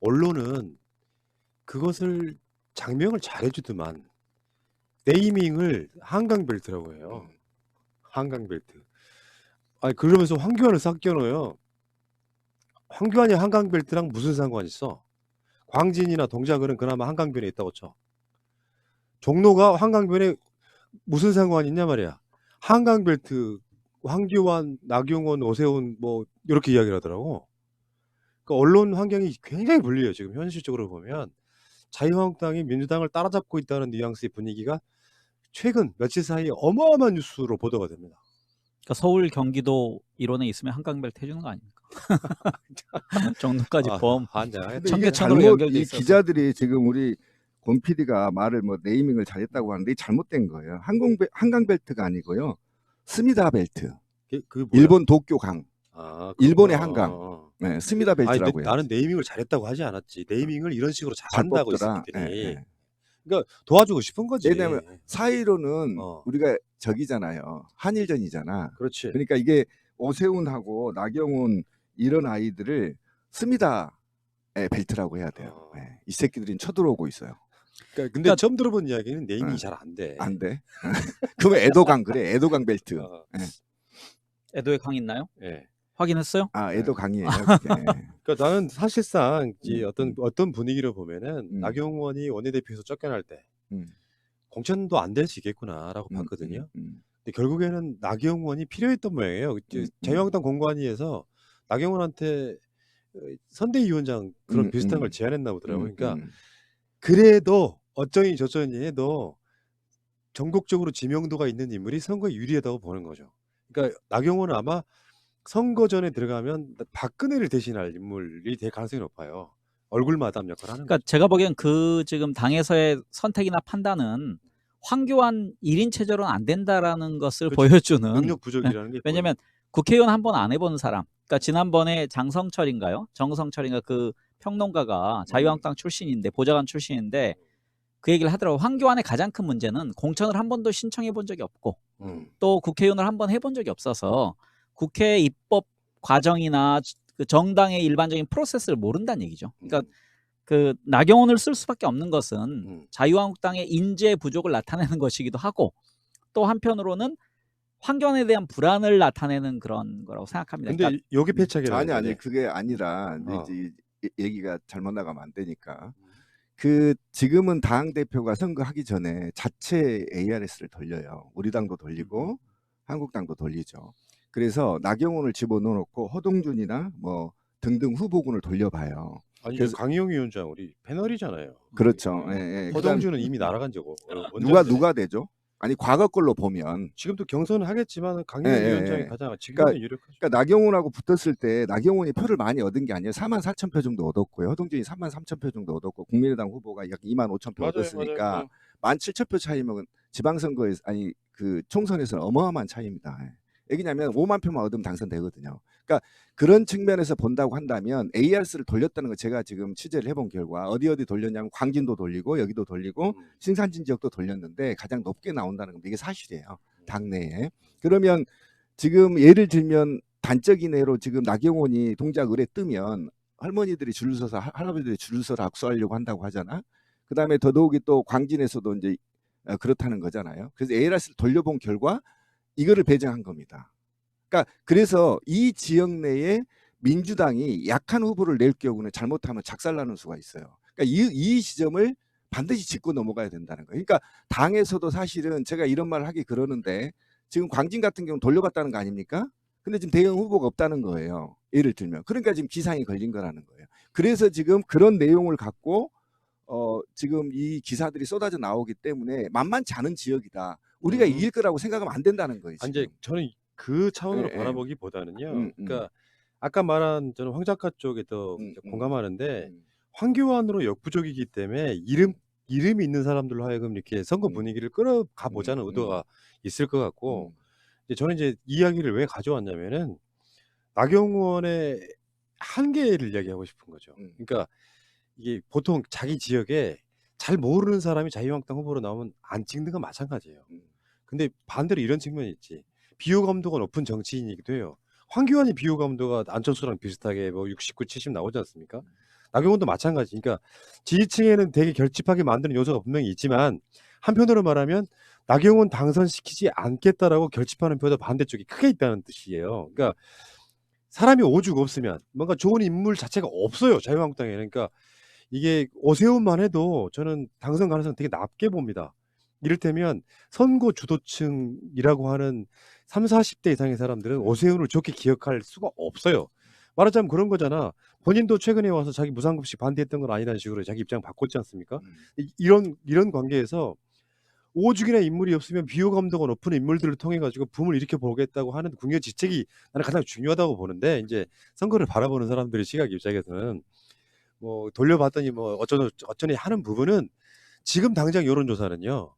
언론은 그것을 장명을 잘해주더만 네이밍을 한강벨트라고 해요. 한강벨트. 아니 그러면서 황교안을 싹 껴넣어요. 황교안이 한강벨트랑 무슨 상관이 있어? 광진이나 동작은 그나마 한강변에 있다고 쳐. 종로가 한강변에 무슨 상관이 있냐 말이야. 한강벨트, 황교안, 나경원, 오세훈 뭐 이렇게 이야기를 하더라고. 그러니까 언론 환경이 굉장히 불리해요. 지금 현실적으로 보면 자유한국당이 민주당을 따라잡고 있다는 뉘앙스의 분위기가 최근 며칠 사이에 어마어마한 뉴스로 보도가 됩니다. 그러니까 서울, 경기도 일원에 있으면 한강벨트 해주는 거 아닙니까? 정도까지 포함. 환장하겠다. 청계천으로 잘못 연결돼 이 있어서. 기자들이 지금 우리 권 PD가 말을 뭐 네이밍을 잘했다고 하는데 이게 잘못된 거예요. 한강벨트가 아니고요. 스미다 벨트. 그 뭐야? 일본 도쿄강. 아, 일본의 그렇구나. 한강. 네, 스미다 아니, 벨트라고 해요. 나는 네이밍을 잘했다고 하지 않았지. 네이밍을 이런 식으로 잘한다고 이 뽑더라. 새끼들이. 예, 예. 그러니까 도와주고 싶은 거지. 왜냐하면 사이로는 어. 우리가 저기잖아요. 한일전이잖아. 그렇지. 그러니까 이게 오세훈하고 나경원 이런 아이들을 스미다 벨트라고 해야 돼요. 예. 이 새끼들이 쳐들어오고 있어요. 근데 처음 들어본 이야기는 네이밍이 네. 잘 안 돼. 안 돼. 그러면 애도강 그래. 애도강 벨트. 애도의 강 있나요? 예. 확인했어요? 아, 애도강이에요. 그게. 그러니까 나는 사실상 이제 음. 어떤 분위기를 보면은 나경원이 원내대표에서 쫓겨날 때 공천도 안 될 수 있겠구나라고 봤거든요. 근데 결국에는 나경원이 필요했던 모양이에요. 자유한국당 공관위에서 나경원한테 선대위원장 그런 비슷한 걸 제안했나 보더라고요. 그러니까 그래도 어쩌니 저쩌니 해도 전국적으로 지명도가 있는 인물이 선거에 유리하다고 보는 거죠. 그러니까 나경원은 아마 선거 전에 들어가면 박근혜를 대신할 인물이 될 가능성이 높아요. 얼굴 마담 역할을 하는 그러니까 거죠. 제가 보기엔 그 지금 당에서의 선택이나 판단은 황교안 1인 체제로는 안 된다라는 것을 그렇죠. 보여주는 능력 부족이라는 게 왜냐면 국회의원 한 번 안 해본 사람. 그러니까 지난번에 장성철인가요? 정성철인가 그 평론가가 자유한국당 출신인데 보좌관 출신인데 그 얘기를 하더라고. 황교안의 가장 큰 문제는 공천을 한 번도 신청해 본 적이 없고 또 국회의원을 한 번 해본 적이 없어서 국회 입법 과정이나 그 정당의 일반적인 프로세스를 모른다는 얘기죠. 그러니까 그 나경원을 쓸 수밖에 없는 것은 자유한국당의 인재 부족을 나타내는 것이기도 하고 또 한편으로는 황교안에 대한 불안을 나타내는 그런 거라고 생각합니다. 근데 그러니까 여기 패착이라는 아니 그게 아니라 어. 이제 얘기가 잘못 나가면 안 되니까. 그 지금은 당 대표가 선거하기 전에 자체 ARS를 돌려요. 우리 당도 돌리고 한국당도 돌리죠. 그래서 나경원을 집어넣어놓고 허동준이나 뭐 등등 후보군을 돌려봐요. 아니 그래서- 강희영 위원장 우리 패널이잖아요. 그렇죠. 예, 예. 허동준은 이미 날아간 적고 누가 되죠? 아니 과거 걸로 보면 지금도 경선을 하겠지만 강희영 예, 예, 위원장이 예. 가장 지금은 유력하죠. 그러니까 나경원하고 붙었을 때 나경원이 표를 많이 얻은 게 아니에요. 44,000표 정도 얻었고요. 허동준이 33,000표 정도 얻었고 국민의당 후보가 약 25,000표 얻었으니까 17,000표 차이면 지방선거에서 아니 그 총선에서는 어마어마한 차이입니다. 왜냐하면 5만 표만 얻으면 당선되거든요. 그러니까 그런 측면에서 본다고 한다면 ARS를 돌렸다는 거 제가 지금 취재를 해본 결과 어디 돌렸냐면 광진도 돌리고 여기도 돌리고 신산진 지역도 돌렸는데 가장 높게 나온다는 겁니다. 이게 사실이에요. 당내에. 그러면 지금 예를 들면 단적인 예로 지금 나경원이 동작 의뢰 뜨면 할머니들이 줄을 서서 할아버지들이 줄을 서서 악수하려고 한다고 하잖아. 그다음에 더더욱이 또 광진에서도 이제 그렇다는 거잖아요. 그래서 ARS를 돌려본 결과 이거를 배정한 겁니다. 그러니까 그래서 이 지역 내에 민주당이 약한 후보를 낼 경우는 잘못하면 작살나는 수가 있어요. 그러니까 이 지점을 반드시 짚고 넘어가야 된다는 거예요. 그러니까 당에서도 사실은 제가 이런 말을 하기 그러는데 지금 광진 같은 경우는 돌려봤다는 거 아닙니까? 근데 지금 대형 후보가 없다는 거예요. 예를 들면. 그러니까 지금 기상이 걸린 거라는 거예요. 그래서 지금 그런 내용을 갖고 지금 이 기사들이 쏟아져 나오기 때문에 만만치 않은 지역이다. 우리가 이길 거라고 생각하면 안 된다는 거예요. 지금. 이제 저는 그 차원으로 예, 예. 바라보기보다는요. 그러니까 아까 말한 저는 황 작가 쪽에 더 공감하는데 황교안으로 역부족이기 때문에 이름이 있는 사람들로 하여금 이렇게 선거 분위기를 끌어가 보자는 의도가 있을 것 같고 이제 저는 이제 이야기를 왜 가져왔냐면은 나경원의 한계를 이야기하고 싶은 거죠. 그러니까 이게 보통 자기 지역에 잘 모르는 사람이 자유한국당 후보로 나오면 안 찍는 건 마찬가지예요. 근데 반대로 이런 측면이 있지. 비호감도가 높은 정치인이기도 해요. 황교안이 비호감도가 안철수랑 비슷하게 뭐 69, 70 나오지 않습니까? 나경원도 마찬가지. 그러니까 지지층에는 되게 결집하게 만드는 요소가 분명히 있지만 한편으로 말하면 나경원 당선시키지 않겠다라고 결집하는 표도 반대쪽이 크게 있다는 뜻이에요. 그러니까 사람이 오죽 없으면 뭔가 좋은 인물 자체가 없어요. 자유한국당에는. 그러니까 이게 오세훈만 해도 저는 당선 가능성 되게 낮게 봅니다. 이를테면 선거 주도층이라고 하는 30, 40대 이상의 사람들은 오세훈을 좋게 기억할 수가 없어요. 말하자면 그런 거잖아. 본인도 최근에 와서 자기 무상급식 반대했던 건 아니라는 식으로 자기 입장 바꿨지 않습니까? 이런 관계에서 오죽이나 인물이 없으면 비호감도가 높은 인물들을 통해 가지고 붐을 일으켜 보겠다고 하는 국내 지책이 나는 가장 중요하다고 보는데 이제 선거를 바라보는 사람들의 시각 입장에서는 뭐 돌려봤더니 뭐 어쩌니 하는 부분은 지금 당장 여론조사는요.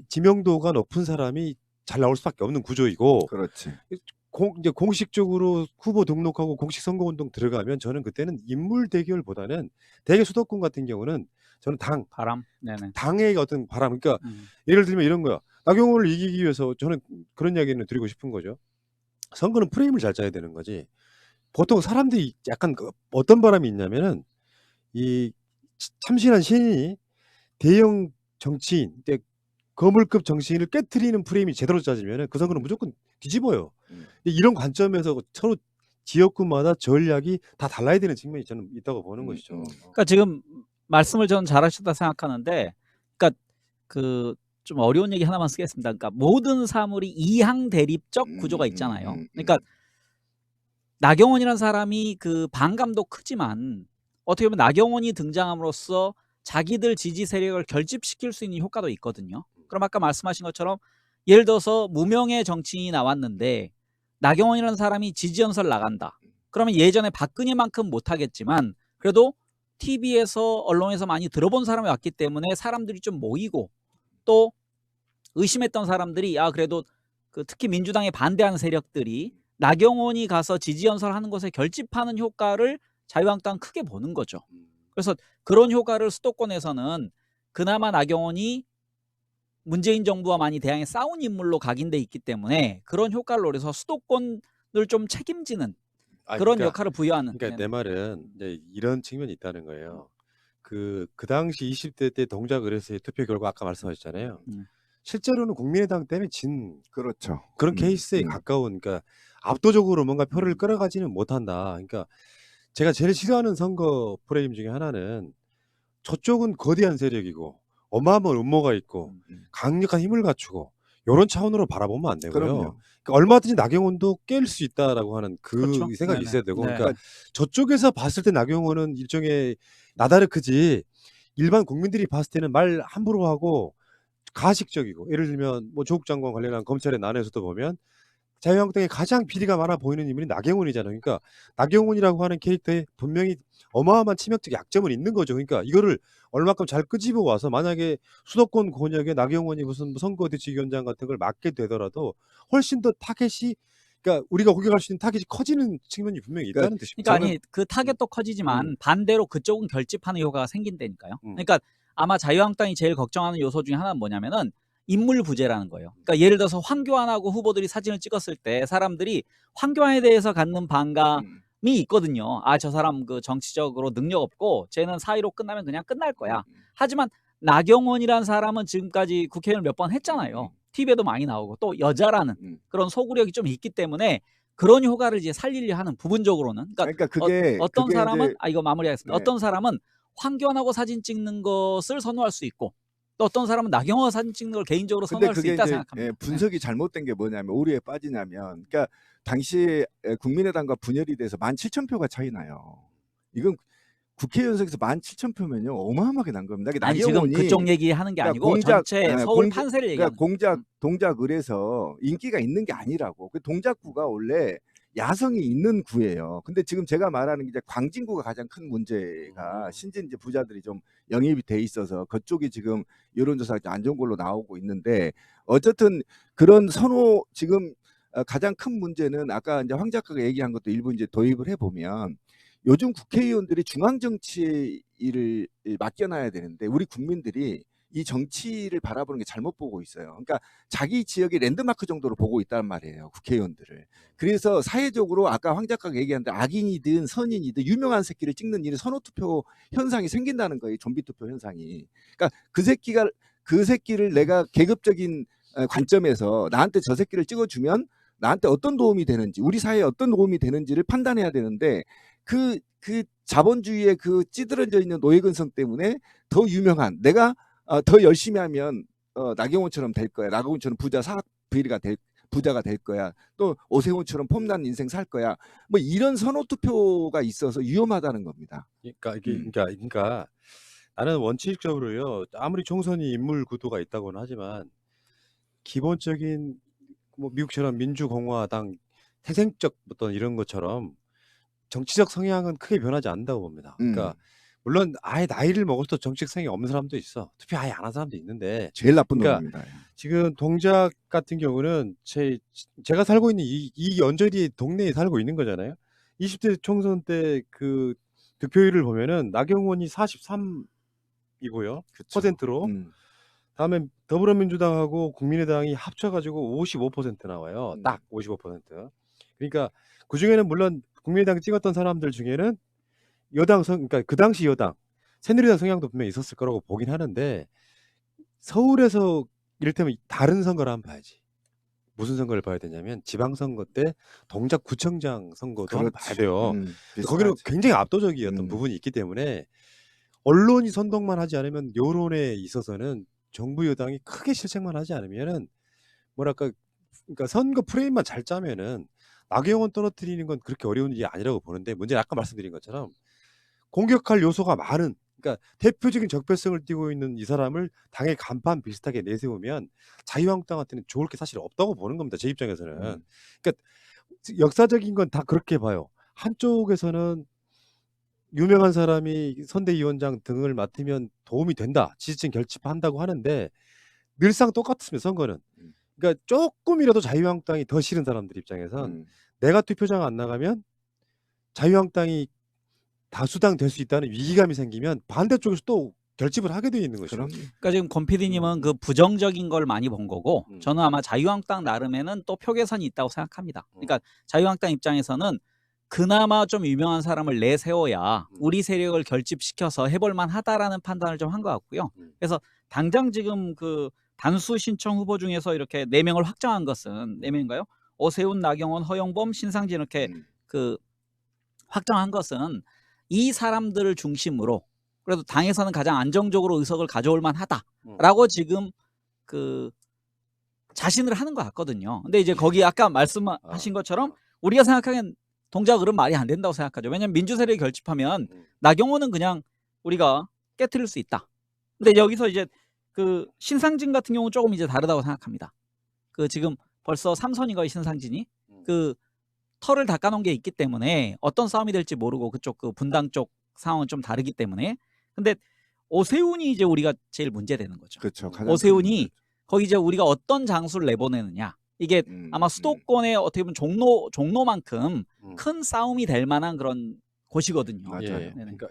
지명도가 높은 사람이 잘 나올 수밖에 없는 구조이고 그렇지. 이제 공식적으로 후보 등록하고 공식 선거운동 들어가면 저는 그때는 인물 대결보다는 대개 수도권 같은 경우는 저는 바람. 네네. 당의 어떤 바람. 그러니까 예를 들면 이런 거야. 나경원을 이기기 위해서 저는 그런 이야기는 드리고 싶은 거죠. 선거는 프레임을 잘 짜야 되는 거지. 보통 사람들이 약간 어떤 바람이 있냐면은 이 참신한 신인이 대형 정치인, 거물급 정치인을 깨트리는 프레임이 제대로 짜지면은 그 선거는 무조건 뒤집어요. 근데 이런 관점에서 서로 지역구마다 전략이 다 달라야 되는 측면이 저는 있다고 보는 것이죠. 그러니까 지금 말씀을 저는 잘하셨다 생각하는데, 그러니까 그 좀 어려운 얘기 하나만 쓰겠습니다. 그러니까 모든 사물이 이항 대립적 구조가 있잖아요. 그러니까 나경원이라는 사람이 그 반감도 크지만 어떻게 보면 나경원이 등장함으로써 자기들 지지 세력을 결집시킬 수 있는 효과도 있거든요. 그럼 아까 말씀하신 것처럼 예를 들어서 무명의 정치인이 나왔는데 나경원이라는 사람이 지지 연설 나간다. 그러면 예전에 박근혜만큼 못하겠지만 그래도 TV에서 언론에서 많이 들어본 사람이 왔기 때문에 사람들이 좀 모이고 또 의심했던 사람들이 그래도 그 특히 민주당에 반대하는 세력들이 나경원이 가서 지지 연설하는 것에 결집하는 효과를 자유한국당은 크게 보는 거죠. 그래서 그런 효과를 수도권에서는 그나마 나경원이 문재인 정부와 많이 대항해 싸운 인물로 각인돼 있기 때문에 그런 효과를 노려서 수도권을 좀 책임지는 그런 그러니까, 역할을 부여하는. 그러니까 내 말은 이제 이런 측면이 있다는 거예요. 그 당시 20대 때 동작의뢰서의 투표 결과 아까 말씀하셨잖아요. 실제로는 국민의당 때문에 진 그렇죠. 그런 케이스에 가까운, 그러니까 압도적으로 뭔가 표를 끌어가지는 못한다. 그러니까 제가 제일 싫어하는 선거 프레임 중에 하나는 저쪽은 거대한 세력이고 어마어마한 음모가 있고 강력한 힘을 갖추고 이런 차원으로 바라보면 안 되고요. 그럼요. 그러니까 얼마든지 나경원도 깰 수 있다라고 하는 그 그렇죠. 생각이 네네. 있어야 되고, 네. 그러니까 저쪽에서 봤을 때 나경원은 일종의 나다르크지 일반 국민들이 봤을 때는 말 함부로 하고 가식적이고, 예를 들면 뭐 조국 장관 관련한 검찰의 난에서도 보면 자유한국당에 가장 비리가 많아 보이는 인물이 나경원이잖아요. 그러니까 나경원이라고 하는 캐릭터에 분명히 어마어마한 치명적 약점은 있는 거죠. 그러니까 이거를 얼마큼 잘 끄집어 와서 만약에 수도권 권역에 나경원이 무슨 선거대책위원장 같은 걸 맡게 되더라도 훨씬 더 타겟이, 그러니까 우리가 공격할 수 있는 타겟이 커지는 측면이 분명히 있다는 뜻입니다. 그러니까 아니 그 타겟도 커지지만 반대로 그쪽은 결집하는 효과가 생긴다니까요. 그러니까 아마 자유한국당이 제일 걱정하는 요소 중에 하나는 뭐냐면은 인물 부재라는 거예요. 그러니까 예를 들어서 황교안하고 후보들이 사진을 찍었을 때 사람들이 황교안에 대해서 갖는 반감이 있거든요. 저 사람 그 정치적으로 능력 없고 쟤는 사이로 끝나면 그냥 끝날 거야. 하지만 나경원이라는 사람은 지금까지 국회의원을 몇 번 했잖아요. TV에도 많이 나오고 또 여자라는 그런 소구력이 좀 있기 때문에 그런 효과를 이제 살리려 하는 부분적으로는. 그러니까 그게 어떤 그게 사람은 이제, 이거 마무리하겠습니다. 네. 어떤 사람은 황교안하고 사진 찍는 것을 선호할 수 있고 또 어떤 사람은 나경원 사진 찍는 걸 개인적으로 근데 선호할 수 그게 있다 이제 생각합니다. 분석이 잘못된 게 뭐냐면 오류에 빠지냐면, 그러니까 당시에 국민의당과 분열이 돼서 17,000표가 차이 나요. 이건 국회의원 선거에서 17,000표면요 어마어마하게 난 겁니다. 아니 지금 나경원이 그쪽 얘기하는 게 그러니까 아니고 전체 서울 판세를 얘기하는 그러니까 동작을해서 인기가 있는 게 아니라고. 그 동작구가 원래 야성이 있는 구예요. 근데 지금 제가 말하는 게 이제 광진구가 가장 큰 문제가 신진 이제 부자들이 좀 영입이 돼 있어서 그쪽이 지금 여론조사가 안 좋은 걸로 나오고 있는데, 어쨌든 그런 선호 지금 가장 큰 문제는 아까 이제 황 작가가 얘기한 것도 일부 이제 도입을 해보면 요즘 국회의원들이 중앙 정치 일을 맡겨놔야 되는데 우리 국민들이 이 정치를 바라보는 게 잘못 보고 있어요. 그러니까 자기 지역의 랜드마크 정도로 보고 있단 말이에요. 국회의원들을. 그래서 사회적으로 아까 황 작가가 얘기하는데 악인이든 선인이든 유명한 새끼를 찍는 일이 선호투표 현상이 생긴다는 거예요. 좀비투표 현상이. 그러니까 그 새끼를 내가 계급적인 관점에서 나한테 저 새끼를 찍어주면 나한테 어떤 도움이 되는지, 우리 사회에 어떤 도움이 되는지를 판단해야 되는데 그 자본주의의 그 찌들어져 있는 노예근성 때문에 더 유명한, 내가 더 열심히 하면 나경원처럼 될 거야. 나경원처럼 부자가 될 거야. 또 오세훈처럼 폼난 인생 살 거야. 뭐 이런 선호투표가 있어서 위험하다는 겁니다. 그러니까 나는 원칙적으로요. 아무리 총선이 인물 구도가 있다고는 하지만 기본적인 뭐 미국처럼 민주공화당 태생적 어떤 이런 것처럼 정치적 성향은 크게 변하지 않는다고 봅니다. 그러니까 물론 아예 나이를 먹어도 정치적 성향이 없는 사람도 있어. 투표 아예 안 한 사람도 있는데 제일 나쁜 그러니까 놈입니다. 지금 동작 같은 경우는 제가 살고 있는 이 언저리 동네에 살고 있는 거잖아요. 20대 총선 때 그 득표율을 보면은 나경원이 43이고요. 그쵸. 퍼센트로. 다음에 더불어민주당하고 국민의당이 합쳐가지고 55% 나와요. 딱 55%. 그러니까 그 중에는 물론 국민의당 찍었던 사람들 중에는 그러니까 그 당시 여당 새누리당 성향도 분명히 있었을 거라고 보긴 하는데 서울에서 이를테면 다른 선거를 한번 봐야지. 무슨 선거를 봐야 되냐면 지방선거 때 동작구청장 선거도 한번 봐야 돼요. 거기는 굉장히 압도적이었던 부분이 있기 때문에 언론이 선동만 하지 않으면 여론에 있어서는 정부 여당이 크게 실책만 하지 않으면은 뭐랄까, 그러니까 선거 프레임만 잘 짜면은 나경원 떨어뜨리는 건 그렇게 어려운 일이 아니라고 보는데, 문제는 아까 말씀드린 것처럼 공격할 요소가 많은, 그러니까 대표적인 적폐성을 띠고 있는 이 사람을 당의 간판 비슷하게 내세우면 자유한국당한테는 좋을 게 사실 없다고 보는 겁니다. 제 입장에서는. 그러니까 역사적인 건 다 그렇게 봐요. 한쪽에서는 유명한 사람이 선대위원장 등을 맡으면 도움이 된다, 지지층 결집한다고 하는데 늘상 똑같습니다. 선거는. 그러니까 조금이라도 자유한국당이 더 싫은 사람들 입장에선 내가 투표장 안 나가면 자유한국당이 다수당 될 수 있다는 위기감이 생기면 반대쪽에서 또 결집을 하게 되어 있는 것이죠. 그러니까 지금 권 PD님은 그 부정적인 걸 많이 본 거고, 저는 아마 자유한국당 나름에는 또 표계선이 있다고 생각합니다. 그러니까 자유한국당 입장에서는 그나마 좀 유명한 사람을 내세워야 우리 세력을 결집시켜서 해볼만 하다라는 판단을 좀 한 것 같고요. 그래서 당장 지금 그 단수 신청 후보 중에서 이렇게 4명을 확정한 것은 4명인가요? 오세훈, 나경원, 허영범, 신상진 이렇게 그 확정한 것은 이 사람들을 중심으로 그래도 당에서는 가장 안정적으로 의석을 가져올 만하다라고 지금 그 자신을 하는 것 같거든요. 근데 이제 거기 아까 말씀하신 것처럼 우리가 생각하기엔 동작을은 말이 안 된다고 생각하죠. 왜냐하면 민주세력이 결집하면 나경원은 그냥 우리가 깨트릴 수 있다. 근데 여기서 이제 그 신상진 같은 경우는 조금 이제 다르다고 생각합니다. 그 지금 벌써 3선인가요, 신상진이? 그 털을 닦아놓은 게 있기 때문에 어떤 싸움이 될지 모르고 그쪽 그 분당 쪽 상황은 좀 다르기 때문에. 근데 오세훈이 이제 우리가 제일 문제되는 거죠. 그렇죠. 오세훈이 거기 이제 우리가 어떤 장수를 내보내느냐. 이게 아마 수도권의 어떻게 보면 종로만큼 큰 싸움이 될 만한 그런 곳이거든요. 맞아요. 예. 그러니까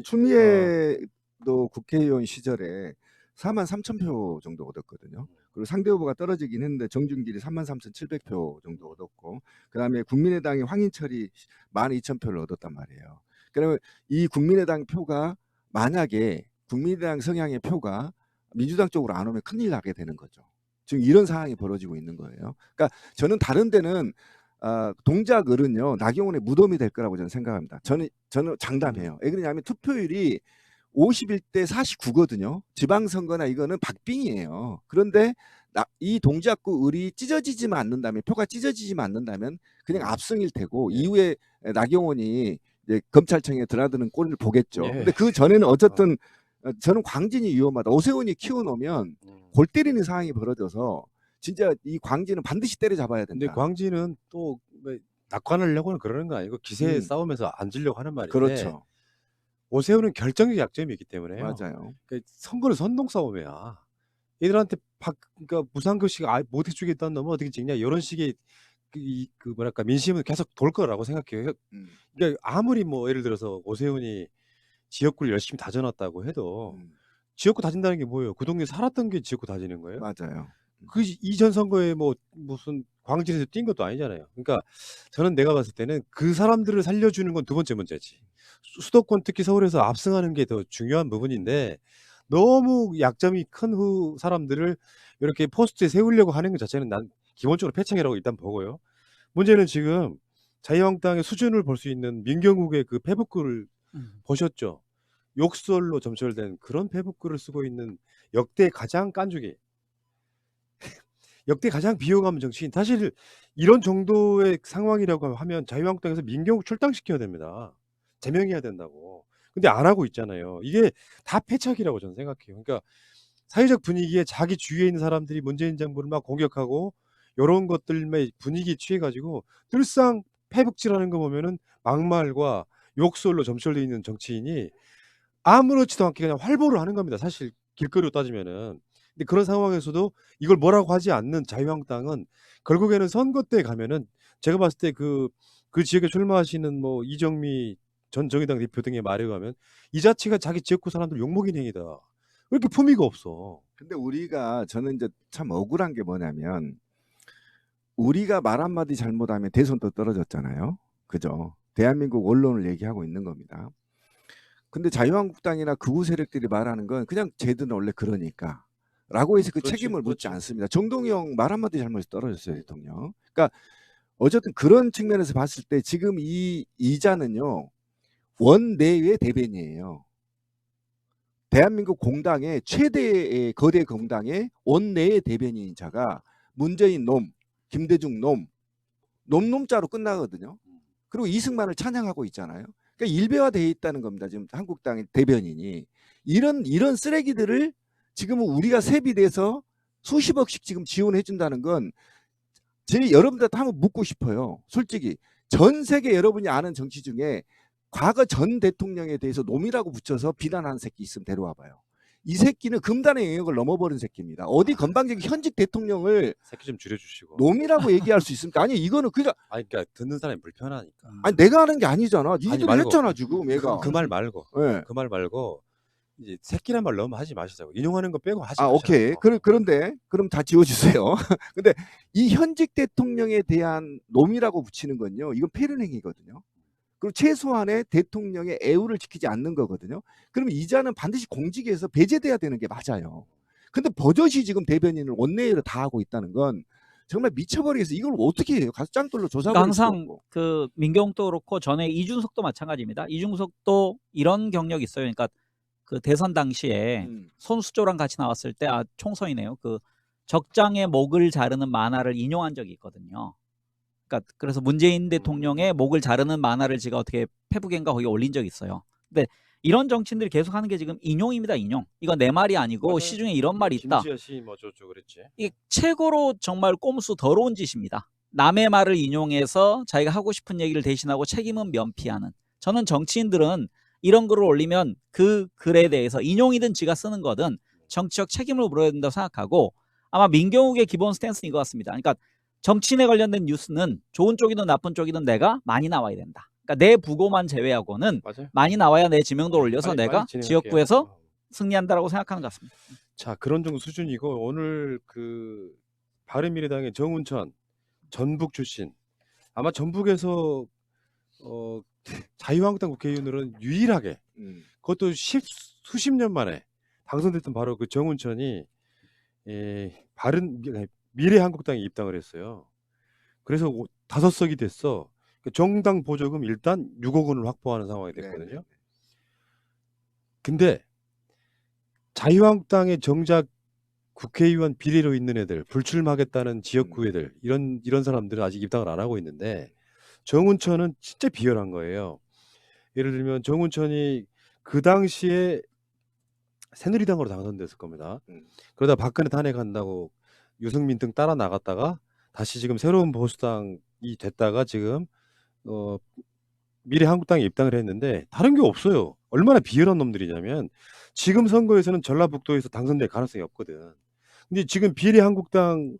추미애도 국회의원 시절에 43,000표 정도 얻었거든요. 그리고 상대 후보가 떨어지긴 했는데 정준길이 33,700표 정도 얻었고, 그다음에 국민의당이 황인철이 12,000표를 얻었단 말이에요. 그러면 이 국민의당 표가 만약에 국민의당 성향의 표가 민주당 쪽으로 안 오면 큰일 나게 되는 거죠. 지금 이런 상황이 벌어지고 있는 거예요. 그러니까 저는 다른 데는 동작을은요 나경원의 무덤이 될 거라고 저는 생각합니다. 저는 장담해요. 왜 그러냐면 투표율이 51대 49거든요. 지방선거나 이거는 박빙이에요. 그런데 이 동작구 을이 찢어지지만 않는다면, 표가 찢어지지만 않는다면 그냥 압승일 테고 이후에 나경원이 이제 검찰청에 드나드는 꼴을 보겠죠. 근데 그 전에는 어쨌든 저는 광진이 위험하다. 오세훈이 키워놓으면 골 때리는 상황이 벌어져서 진짜 이 광진은 반드시 때려잡아야 된다. 근데 광진은 또 낙관하려고는 그러는 거 아니고 기세 싸움에서 앉으려고 하는 말인데, 그렇죠. 오세훈은 결정적 약점이 있기 때문에요. 맞아요. 그러니까 선거는 선동 싸움이야. 얘들한테 그러니까 무상급식 못 해주겠다는 놈은 어떻게 찍냐, 이런 식의 그 뭐랄까 민심은 계속 돌 거라고 생각해요. 그러니까 아무리 뭐 예를 들어서 오세훈이 지역구를 열심히 다져놨다고 해도 지역구 다진다는 게 뭐예요? 그 동네 살았던 게 지역구 다지는 거예요? 맞아요. 그 이전 선거에 뭐 무슨 광진에서 뛴 것도 아니잖아요. 그러니까 저는 내가 봤을 때는 그 사람들을 살려주는 건 두 번째 문제지. 수도권 특히 서울에서 압승하는 게 더 중요한 부분인데 너무 약점이 큰 사람들을 이렇게 포스트에 세우려고 하는 것 자체는 난 기본적으로 패착이라고 일단 보고요. 문제는 지금 자유한국당의 수준을 볼 수 있는 민경욱의 그 페북글을 보셨죠? 욕설로 점철된 그런 페북글을 쓰고 있는 역대 가장 깐죽이 역대 가장 비호감 정치인. 사실 이런 정도의 상황이라고 하면 자유한국당에서 민경욱 출당시켜야 됩니다. 제명해야 된다고. 근데 안 하고 있잖아요. 이게 다 패착이라고 저는 생각해요. 그러니까 사회적 분위기에 자기 주위에 있는 사람들이 문재인 정부를 막 공격하고 요런 것들에 분위기에 취해 가지고 늘상 페북질하는 거 보면은 막말과 욕설로 점철돼 있는 정치인이 아무렇지도 않게 그냥 활보를 하는 겁니다. 사실 길거리로 따지면은. 근데 그런 상황에서도 이걸 뭐라고 하지 않는 자유한국당은 결국에는 선거 때 가면은 제가 봤을 때 그 지역에 출마하시는 뭐 이정미 전 정의당 대표 등의 말에 의하면 이 자체가 자기 지역구 사람들 욕먹인 행위다. 왜 이렇게 품위가 없어? 근데 저는 이제 참 억울한 게 뭐냐면 우리가 말 한마디 잘못하면 대선도 떨어졌잖아요. 그죠? 대한민국 언론을 얘기하고 있는 겁니다. 근데 자유한국당이나 극우 세력들이 말하는 건 그냥 쟤들은 원래 그러니까 라고 해서 그 그렇지, 책임을 묻지 그렇지. 않습니다. 정동영 말 한마디 잘못해서 떨어졌어요, 대통령. 그러니까 어쨌든 그런 측면에서 봤을 때 지금 이 이자는요. 원내외 대변이에요. 대한민국 공당의 최대의 거대 공당의 원내의 대변인 자가 문재인 놈, 김대중 놈, 놈자로 끝나거든요. 그리고 이승만을 찬양하고 있잖아요. 그러니까 일배화되어 있다는 겁니다. 지금 한국당의 대변인이 이런 쓰레기들을 지금은 우리가 세비돼서 수십억씩 지금 지원해 준다는 건 여러분들한테 한번 묻고 싶어요. 솔직히 전 세계 여러분이 아는 정치 중에 과거 전 대통령에 대해서 놈이라고 붙여서 비난하는 새끼 있으면 데려와 봐요. 이 새끼는 금단의 영역을 넘어버린 새끼입니다. 어디 건방지게 현직 대통령을 새끼 좀 줄여주시고. 놈이라고 얘기할 수 있습니까? 아니 이거는 그냥 아니 그러니까 듣는 사람이 불편하니까. 아니 내가 하는 게 아니잖아. 니들이 말고. 했잖아 지금 얘가. 그 말 말고. 예. 그 말 말고 이제 새끼란 말 너무 하지 마시자고. 인용하는 거 빼고 하지 아 마시라고. 오케이. 그런데 그럼 다 지워주세요. 근데 이 현직 대통령에 대한 놈이라고 붙이는 건요. 이건 폐륜행위거든요. 그리고 최소한의 대통령의 애우를 지키지 않는 거거든요. 그러면 이자는 반드시 공직에서 배제돼야 되는 게 맞아요. 근데 버젓이 지금 대변인을 원내외로 다 하고 있다는 건 정말 미쳐버리겠어. 이걸 어떻게 해요? 가서 짱돌로 그러니까 조사버릴 수 항상 없고. 그 민경욱도 그렇고 전에 이준석도 마찬가지입니다. 이준석도 이런 경력이 있어요. 그러니까 그 대선 당시에 손수조랑 같이 나왔을 때 총선이네요. 그 적장의 목을 자르는 만화를 인용한 적이 있거든요. 그러니까 그래서 문재인 대통령의 목을 자르는 만화를 제가 어떻게 페북인가 거기 올린 적이 있어요. 근데 이런 정치인들이 계속 하는 게 지금 인용입니다. 인용. 이건 내 말이 아니고 맞아요. 시중에 이런 말이 있다. 김지아 씨 뭐 저쪽 그랬지. 이게 최고로 정말 꼼수 더러운 짓입니다. 남의 말을 인용해서 자기가 하고 싶은 얘기를 대신하고 책임은 면피하는. 저는 정치인들은 이런 글을 올리면 그 글에 대해서 인용이든 지가 쓰는 거든 정치적 책임을 물어야 된다고 생각하고 아마 민경욱의 기본 스탠스는 이거 같습니다. 그러니까 정치인에 관련된 뉴스는 좋은 쪽이든 나쁜 쪽이든 내가 많이 나와야 된다. 그러니까 내 부고만 제외하고는 맞아요. 많이 나와야 내 지명도 올려서 빨리 내가 진행할게요. 지역구에서 승리한다라고 생각하는 것 같습니다. 자 그런 정도 수준이고 오늘 그 바른미래당의 정운천 전북 출신 아마 전북에서 자유한국당 국회의원으로는 유일하게 그것도 수십 년 만에 당선됐던 바로 그 정운천이 미래한국당에 입당을 했어요. 그래서 5석이 됐어. 정당 보조금 일단 6억 원을 확보하는 상황이 됐거든요. 네네. 근데 자유한국당의 정작 국회의원 비리로 있는 애들, 불출마하겠다는 지역구 애들 이런 사람들은 아직 입당을 안 하고 있는데 정운천은 진짜 비열한 거예요. 예를 들면 정운천이 그 당시에 새누리당으로 당선됐을 겁니다. 그러다 박근혜 탄핵한다고 유승민 등 따라 나갔다가 다시 지금 새로운 보수당이 됐다가 지금 미래한국당에 입당을 했는데 다른 게 없어요. 얼마나 비열한 놈들이냐면 지금 선거에서는 전라북도에서 당선될 가능성이 없거든. 근데 지금 비례한국당이라고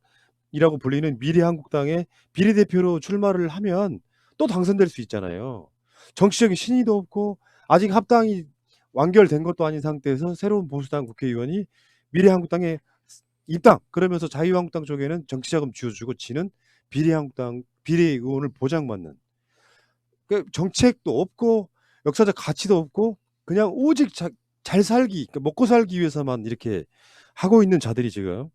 불리는 미래한국당의 비례대표로 출마를 하면 또 당선될 수 있잖아요. 정치적인 신의도 없고 아직 합당이 완결된 것도 아닌 상태에서 새로운 보수당 국회의원이 미래한국당에 입당 그러면서 자유한국당 쪽에는 정치자금 쥐어주고 지는 비례한국당 비례의원을 보장받는 그 정책도 없고 역사적 가치도 없고 그냥 오직 잘 살기 그러니까 먹고 살기 위해서만 이렇게 하고 있는 자들이 지금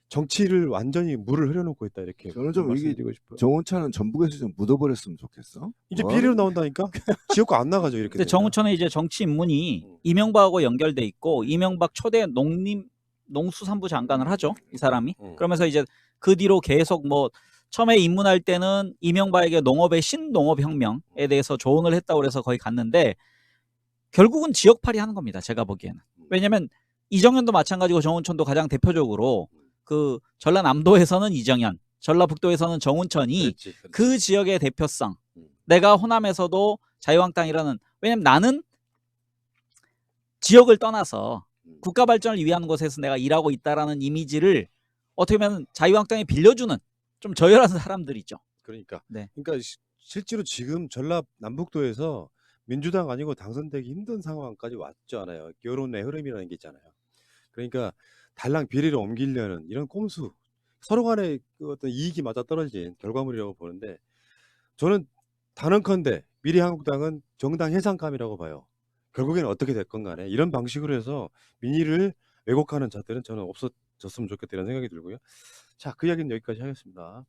정치를 완전히 물을 흐려놓고 있다 이렇게 저는 좀 이게 말씀드리고 싶어요. 정운천은 전북에서 좀 묻어버렸으면 좋겠어. 이제 뭐 비례로 하는 나온다니까 지역구 안 나가죠 이렇게. 근데 되면. 정우천의 이제 정치 입문이 이명박하고 연결돼 있고 이명박 초대 농수산부 장관을 하죠 이 사람이. 그러면서 이제 그 뒤로 계속 뭐 처음에 입문할 때는 이명박에게 농업의 신농업혁명에 대해서 조언을 했다고 그래서 거기 갔는데 결국은 지역팔이 하는 겁니다. 제가 보기에는. 왜냐면 이정현도 마찬가지고 정운천도 가장 대표적으로 그 전라남도에서는 이정현, 전라북도에서는 정운천이 그렇지, 그렇지. 그 지역의 대표성. 내가 호남에서도 자유한국당이라는 왜냐면 나는 지역을 떠나서 국가 발전을 위한 곳에서 내가 일하고 있다라는 이미지를 어떻게 보면 자유한국당에 빌려주는 좀 저열한 사람들이죠. 그러니까. 네. 그러니까 실제로 지금 전라 남북도에서 민주당 아니고 당선되기 힘든 상황까지 왔잖아요. 여론의 흐름이라는 게 있잖아요. 그러니까 달랑 비례를 옮기려는 이런 꼼수 서로 간의 그 어떤 이익이 맞아떨어진 결과물이라고 보는데 저는 단언컨대 미래한국당은 정당 해상감이라고 봐요. 결국에는 어떻게 됐건 간에 이런 방식으로 해서 민의를 왜곡하는 자들은 저는 없어졌으면 좋겠다는 생각이 들고요. 자, 그 이야기는 여기까지 하겠습니다.